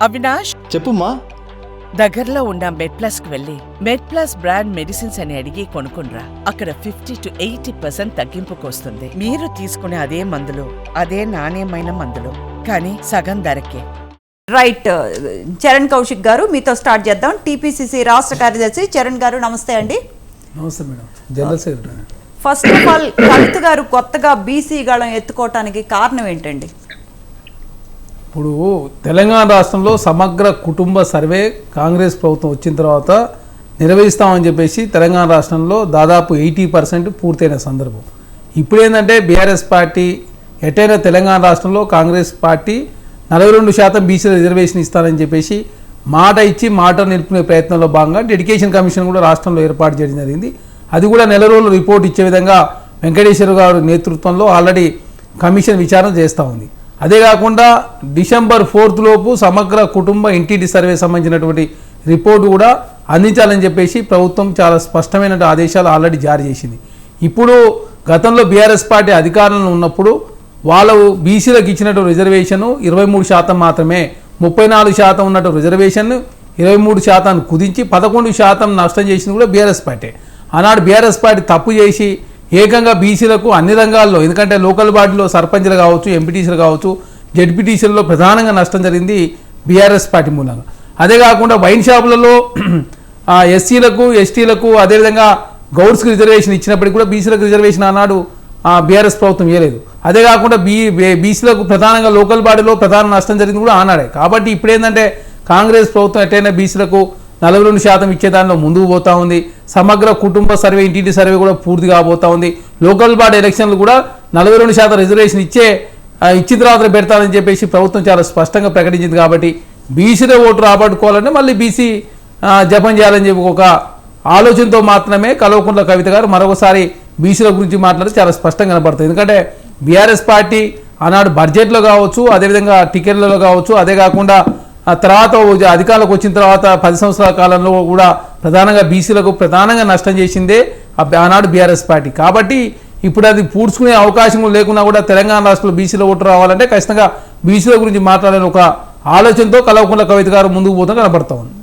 అవినాష్, చెప్పుమా. దగ్గరలో ఉన్న మెడ్ప్లస్ కు వెళ్ళి మెడ్ప్లస్ బ్రాండ్ మెడిసిన్స్ అని అడిగి కొనుక్కునరా. అక్కడ 50 to 80% తగ్గింపుకు వస్తుంది. మీరు తీసుకునే అదే మందులు, అదే నాణ్యమైన మందులు, కానీ సగం ధరకే. రైట్, చరణ్ కౌశిక్ గారు మీతో స్టార్ట్ చేద్దాం. టీపీసీసీ రాష్ట్ర కార్యదర్శి చరణ్ గారు, నమస్తే అండి. నమస్తే madam, general secretary. First of all, Kavitha గారు కొత్తగా బీసీ గళం ఎత్తుకోవటానికి కారణం ఏంటండి? ఇప్పుడు తెలంగాణ రాష్ట్రంలో సమగ్ర కుటుంబ సర్వే కాంగ్రెస్ ప్రభుత్వం వచ్చిన తర్వాత నిర్వహిస్తామని చెప్పేసి తెలంగాణ రాష్ట్రంలో దాదాపు 80% పూర్తయిన సందర్భం. ఇప్పుడు ఏంటంటే బీఆర్ఎస్ పార్టీ ఎటైనా తెలంగాణ రాష్ట్రంలో కాంగ్రెస్ పార్టీ 42% బీసీ రిజర్వేషన్ ఇస్తారని చెప్పేసి మాట ఇచ్చి మాట నిలుపుకునే ప్రయత్నంలో భాగంగా డెడికేషన్ కమిషన్ కూడా రాష్ట్రంలో ఏర్పాటు చేయడం జరిగింది. అది కూడా నెల రోజులు రిపోర్ట్ ఇచ్చే విధంగా వెంకటేశ్వర గారి నేతృత్వంలో ఆల్రెడీ కమిషన్ విచారణ చేస్తూ ఉంది. అదే కాకుండా December 4th లోపు సమగ్ర కుటుంబ ఇంటింటి సర్వే సంబంధించినటువంటి రిపోర్టు కూడా అందించాలని చెప్పేసి ప్రభుత్వం చాలా స్పష్టమైన ఆదేశాలు ఆల్రెడీ జారీ చేసింది. ఇప్పుడు గతంలో బీఆర్ఎస్ పార్టీ అధికారంలో ఉన్నప్పుడు వాళ్ళు బీసీలకు ఇచ్చినటువంటి రిజర్వేషన్ 23% మాత్రమే, 34% ఉన్నట్టు రిజర్వేషన్ 23% కుదించి 11% నష్టం చేసింది కూడా బీఆర్ఎస్ పార్టీ. ఆనాడు బీఆర్ఎస్ పార్టీ తప్పు చేసి ఏకంగా బీసీలకు అన్ని రంగాల్లో, ఎందుకంటే లోకల్ బాడీలో సర్పంచ్లు కావచ్చు, ఎంపీటీసీలు కావచ్చు, జెడ్పీటీసీలలో ప్రధానంగా నష్టం జరిగింది బీఆర్ఎస్ పార్టీ మూలంగా. అదే కాకుండా వైన్ షాపులలో ఎస్సీలకు, ఎస్టీలకు, అదేవిధంగా గౌడ్స్కి రిజర్వేషన్ ఇచ్చినప్పటికీ కూడా బీసీలకు రిజర్వేషన్ ఆనాడు బీఆర్ఎస్ ప్రభుత్వం ఇవ్వలేదు. అదే కాకుండా బీసీలకు ప్రధానంగా లోకల్ బాడీలో ప్రధాన నష్టం జరిగింది కూడా ఆనాడే. కాబట్టి ఇప్పుడు ఏంటంటే కాంగ్రెస్ ప్రభుత్వం ఎట్టయినా బీసీలకు 42% ఇచ్చే దానిలో ముందుకు పోతా ఉంది. సమగ్ర కుటుంబ సర్వే ఇంటింటి సర్వే కూడా పూర్తి కాబోతా ఉంది. లోకల్ బాడీ ఎలక్షన్లు కూడా 42% రిజర్వేషన్ ఇచ్చిన తర్వాత పెడతానని చెప్పేసి ప్రభుత్వం చాలా స్పష్టంగా ప్రకటించింది. కాబట్టి బీసీల ఓటు రాబట్టుకోవాలంటే మళ్ళీ బీసీ జపం చేయాలని చెప్పి ఒక ఆలోచనతో మాత్రమే కల్వకుంట్ల కవిత గారు మరొకసారి బీసీల గురించి మాట్లాడి చాలా స్పష్టంగా కనపడుతుంది. ఎందుకంటే బీఆర్ఎస్ పార్టీ ఆనాడు బడ్జెట్లో కావచ్చు, అదేవిధంగా టికెట్లలో కావచ్చు, అదే కాకుండా తర్వాత అధికారంలోకి వచ్చిన తర్వాత 10 సంవత్సరాల కాలంలో కూడా ప్రధానంగా బీసీలకు ప్రధానంగా నష్టం చేసిందే ఆనాడు బీఆర్ఎస్ పార్టీ. కాబట్టి ఇప్పుడు అది పూడ్చుకునే అవకాశం లేకున్నా కూడా తెలంగాణ రాష్ట్రంలో బీసీల ఓటు రావాలంటే ఖచ్చితంగా బీసీల గురించి మాట్లాడాలని ఒక ఆలోచనతో కల్వకుంట్ల కవిత గారు ముందుకు పోతూ కనపడతా ఉంది.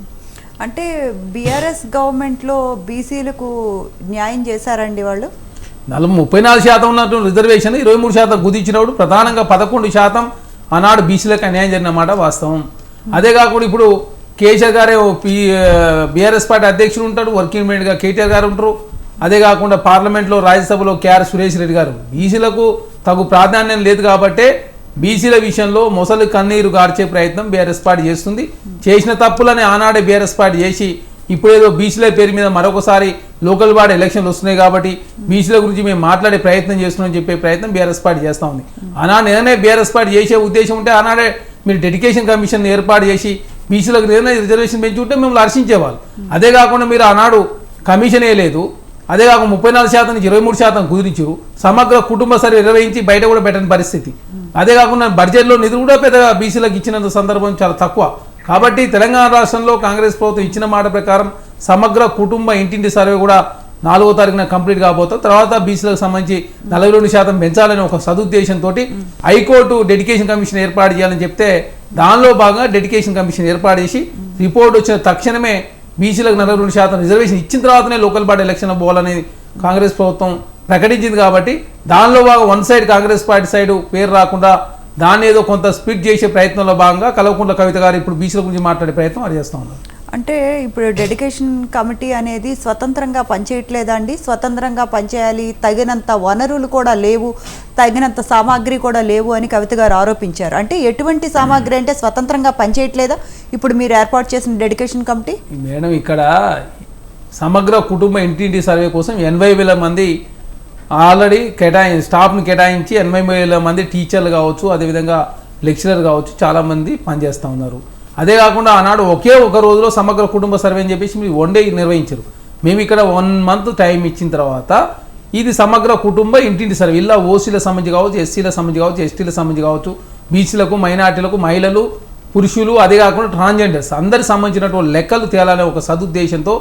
అంటే బీఆర్ఎస్ గవర్నమెంట్లో బీసీలకు న్యాయం చేశారండి వాళ్ళు? 34% ఉన్నటువంటి రిజర్వేషన్ 23% కుదించినప్పుడు ప్రధానంగా 11% ఆనాడు బీసీలకు అన్యాయం జరిగినమాట వాస్తవం. అదే కాకుండా ఇప్పుడు కేసీఆర్ గారే బీఆర్ఎస్ పార్టీ అధ్యక్షులు ఉంటాడు, వర్కింగ్ ప్రెసిడెంట్గా కేటీఆర్ గారు ఉంటారు. అదే కాకుండా పార్లమెంట్లో రాజ్యసభలో కేఆర్ సురేష్ రెడ్డి గారు. బీసీలకు తగు ప్రాధాన్యం లేదు కాబట్టి బీసీల విషయంలో మొసలి కన్నీరు గార్చే ప్రయత్నం బీఆర్ఎస్ పార్టీ చేస్తుంది. చేసిన తప్పులని ఆనాడే బీఆర్ఎస్ పార్టీ చేసి ఇప్పుడేదో బీసీల పేరు మీద మరొకసారి లోకల్ బాడీ ఎలక్షన్లు వస్తున్నాయి కాబట్టి బీసీల గురించి మేము మాట్లాడే ప్రయత్నం చేస్తున్నామని చెప్పే ప్రయత్నం బీఆర్ఎస్ పార్టీ చేస్తూ ఉంది. ఆనాడు నేనే బీఆర్ఎస్ పార్టీ చేసే ఉద్దేశం ఉంటే ఆనాడే మీరు డెడికేషన్ కమిషన్ ఏర్పాటు చేసి బీసీలకు ఏదైనా రిజర్వేషన్ పెంచి ఉంటే మిమ్మల్ని హర్షించేవాళ్ళు. అదే కాకుండా మీరు ఆనాడు కమిషన్ వేయలేదు. అదే కాకుండా 34% నుంచి 23% కుదిరించారు. సమగ్ర కుటుంబ సర్వే నిర్వహించి బయట కూడా పెట్టని పరిస్థితి. అదే కాకుండా బడ్జెట్లో నిధులు కూడా పెద్దగా బీసీలకు ఇచ్చినంత సందర్భం చాలా తక్కువ. కాబట్టి తెలంగాణ రాష్ట్రంలో కాంగ్రెస్ ప్రభుత్వం ఇచ్చిన మాట ప్రకారం సమగ్ర కుటుంబ ఇంటింటి సర్వే కూడా 4వ తారీఖున కంప్లీట్ కాబోతాం. తర్వాత బీసీలకు సంబంధించి 42% పెంచాలని ఒక సదుద్దేశంతో హైకోర్టు డెడికేషన్ కమిషన్ ఏర్పాటు చేయాలని చెప్తే దానిలో భాగంగా డెడికేషన్ కమిషన్ ఏర్పాటు చేసి రిపోర్ట్ వచ్చిన తక్షణమే బీసీలకు 42% రిజర్వేషన్ ఇచ్చిన తర్వాతనే లోకల్ బాడీ ఎలక్షన్ పోవాలని కాంగ్రెస్ ప్రభుత్వం ప్రకటించింది. కాబట్టి దానిలో భాగం one side Congress party side పేరు రాకుండా దాన్ని ఏదో కొంత స్ప్లిట్ చేసే ప్రయత్నంలో భాగంగా కల్వకుంట్ల కవిత గారు ఇప్పుడు బీసీల గురించి మాట్లాడే ప్రయత్నం అది చేస్తూ ఉన్నారు. అంటే ఇప్పుడు డెడికేషన్ కమిటీ అనేది స్వతంత్రంగా పనిచేయట్లేదా అండి? స్వతంత్రంగా పనిచేయాలి, తగినంత వనరులు కూడా లేవు, తగినంత సామాగ్రి కూడా లేవు అని కవిత గారు ఆరోపించారు. అంటే ఎటువంటి సామాగ్రి అంటే స్వతంత్రంగా పనిచేయట్లేదా ఇప్పుడు మీరు ఏర్పాటు చేసిన డెడికేషన్ కమిటీ? మేడం, ఇక్కడ సమగ్ర కుటుంబ ఇంటింటి సర్వే కోసం 80,000 మంది ఆల్రెడీ స్టాఫ్ని కేటాయించి 80,000 మంది టీచర్లు కావచ్చు, అదేవిధంగా లెక్చరర్ కావచ్చు చాలామంది పనిచేస్తూ ఉన్నారు. అదే కాకుండా ఆనాడు ఒకే ఒక రోజులో సమగ్ర కుటుంబ సర్వే అని చెప్పేసి మీరు 1 డే నిర్వహించారు. మేము ఇక్కడ 1 month టైం ఇచ్చిన తర్వాత ఇది సమగ్ర కుటుంబ ఇంటింటి సర్వే ఇలా ఓసీల సంబంధించి కావచ్చు, ఎస్సీల సంబంధించి కావచ్చు, ఎస్టీల సంబంధించి కావచ్చు, బీసీలకు, మైనార్టీలకు, మహిళలు, పురుషులు, అదే కాకుండా ట్రాన్స్జెండర్స్ అందరికి సంబంధించినటువంటి లెక్కలు తేలాలనే ఒక సదుద్దేశంతో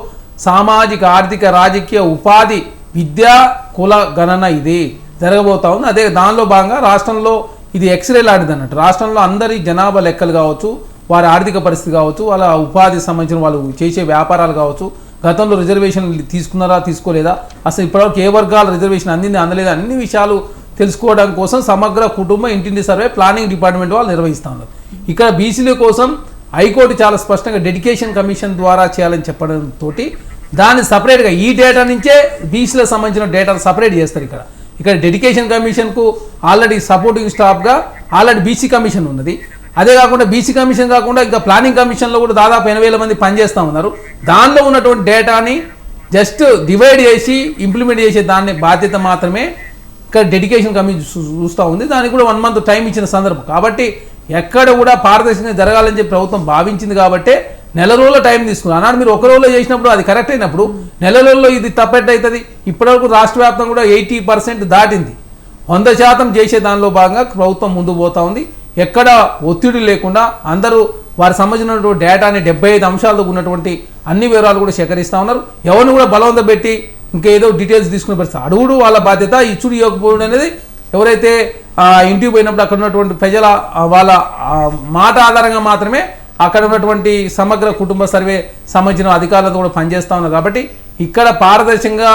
సామాజిక, ఆర్థిక, రాజకీయ, ఉపాధి, విద్యా, కుల గణన ఇది జరగబోతా ఉంది. అదే దానిలో భాగంగా రాష్ట్రంలో ఇది ఎక్స్రే లాంటిది అన్నట్టు. రాష్ట్రంలో అందరి జనాభా లెక్కలు కావచ్చు, వారి ఆర్థిక పరిస్థితి కావచ్చు, వాళ్ళ ఉపాధికి సంబంధించిన వాళ్ళు చేసే వ్యాపారాలు కావచ్చు, గతంలో రిజర్వేషన్ తీసుకున్నారా తీసుకోలేదా, అసలు ఇప్పటివరకు ఏ వర్గాల రిజర్వేషన్ అందింది అందలేదా, అన్ని విషయాలు తెలుసుకోవడం కోసం సమగ్ర కుటుంబ ఇంటింటి సర్వే ప్లానింగ్ డిపార్ట్మెంట్ వాళ్ళు నిర్వహిస్తూ ఉన్నారు. ఇక్కడ బీసీల కోసం హైకోర్టు చాలా స్పష్టంగా డెడికేషన్ కమిషన్ ద్వారా చేయాలని చెప్పడంతో దాన్ని సపరేట్గా ఈ డేటా నుంచే బీసీలకు సంబంధించిన డేటాను సపరేట్ చేస్తారు. ఇక్కడ డెడికేషన్ కమిషన్కు ఆల్రెడీ సపోర్టింగ్ స్టాఫ్గా ఆల్రెడీ బీసీ కమిషన్ ఉన్నది. అదే కాకుండా బీసీ కమిషన్ కాకుండా ఇంకా ప్లానింగ్ కమిషన్లో కూడా దాదాపు 80,000 మంది పనిచేస్తూ ఉన్నారు. దానిలో ఉన్నటువంటి డేటాని జస్ట్ డివైడ్ చేసి ఇంప్లిమెంట్ చేసే దాన్ని బాధ్యత మాత్రమే ఇక్కడ డెడికేషన్ కమిషన్ చూస్తూ ఉంది. దానికి కూడా 1 month టైం ఇచ్చిన సందర్భం కాబట్టి ఎక్కడ కూడా పారదర్శకంగా జరగాలని చెప్పి ప్రభుత్వం భావించింది కాబట్టి నెల రోజుల టైం తీసుకున్నారు. అన్నాడు మీరు ఒక రోజులో చేసినప్పుడు అది కరెక్ట్ అయినప్పుడు నెల రోజుల్లో ఇది తప్పెట్ అవుతుంది. ఇప్పటివరకు రాష్ట్ర వ్యాప్తంగా కూడా 80% దాటింది. 100% చేసే దానిలో భాగంగా ప్రభుత్వం ముందుకు పోతా ఉంది. ఎక్కడ ఒత్తిడి లేకుండా అందరూ వారి సంబంధించినటువంటి డేటాని 75 అంశాలతో ఉన్నటువంటి అన్ని వివరాలు కూడా సేకరిస్తూ ఉన్నారు. ఎవరిని కూడా బలవంతం పెట్టి ఇంకేదో డీటెయిల్స్ తీసుకునే పరిస్థితి అడుగుడు వాళ్ళ బాధ్యత, ఇచ్చుడు ఇవ్వకపోవడం అనేది ఎవరైతే ఇంటికి పోయినప్పుడు అక్కడ ఉన్నటువంటి ప్రజల వాళ్ళ మాట ఆధారంగా మాత్రమే అక్కడ ఉన్నటువంటి సమగ్ర కుటుంబ సర్వే సంబంధించిన అధికారులతో కూడా పనిచేస్తూ ఉన్నారు. కాబట్టి ఇక్కడ పారదర్శకంగా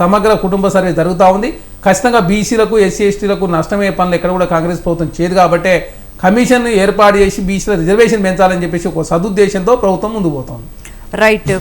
సమగ్ర కుటుంబ సర్వే జరుగుతూ ఉంది. ఖచ్చితంగా బీసీలకు ఎస్సీ ఎస్టీలకు నష్టమయ్యే పనులు ఎక్కడ కూడా కాంగ్రెస్ ప్రభుత్వం చేయదు. కాబట్టి కమిషన్ ఏర్పాటు చేసి బీసీల రిజర్వేషన్ పెంచాలని చెప్పేసి ఒక సదుద్దేశంతో ప్రభుత్వం ముందుకు పోతుంది. రైట్.